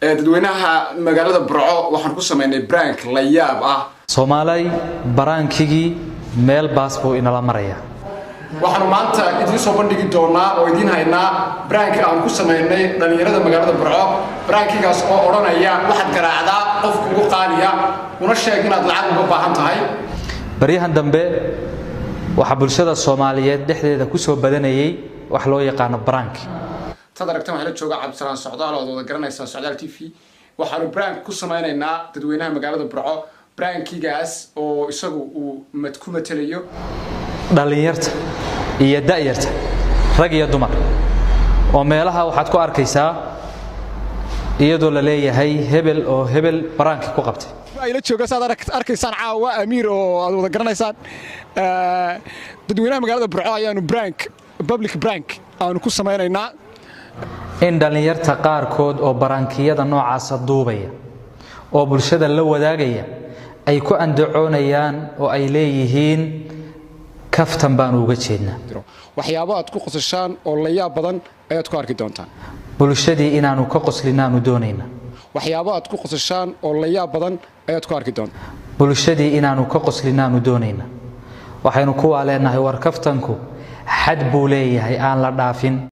dadweynaha magaalada Burco waxaan ku sameynay prank la yaab ah Soomaalay barankigi meel baas buu inala maraya waxaan maanta idin soo bandhigi doonaa oo idin haynaa prank aan ku sameynay dhalinyarada magaalada Burco prankigaas oo oranaya waxaad garaacdaa qof ugu qaaliya una sheeg inaad lacag uga baahan tahay bariyahan dambe waxa bulshada Soomaaliyeed dhexdeeda ku soo badanayay wax loo yaqaan prank tadaragtan waxa la jooga cabsalaan socdaal oo wada garanaysa socdaal TV waxaanu prank ku sameynaynaa dadweynaha magaalada Burco prankigaas oo isagu uu ku matalayo dhalinyarta iyo da'yarta rag iyo dumar oo meelaha waxaad ku arkaysaa iyadoo la leeyahay hebel oo hebel prank ku qabtay ay la jooga saad arkaysaan caawa amiir oo aad wada garanaysaan dadweynaha magaalada Burco ayaanu public prank aanu ku sameynaynaa in dhalinyarta qaarkood oo barankiyada noocaas duubaya oo bulshada la wadaagaya ay ku andacoonayaan oo ay leeyihiin kaftan baan uga jeednaa waxyaabo aad ku qosashaan oo la yaab badan ayaad ku arki doontaan bulshadii inaanu ka qoslinaanu doonayna waxyaabo aad ku qosashaan oo la yaab badan ayaad ku arki doontaan bulshadii inaanu ka qoslinaanu doonayna waxaynu ku waaleenahay war kaftanku xad buu leeyahay aan la dhaafin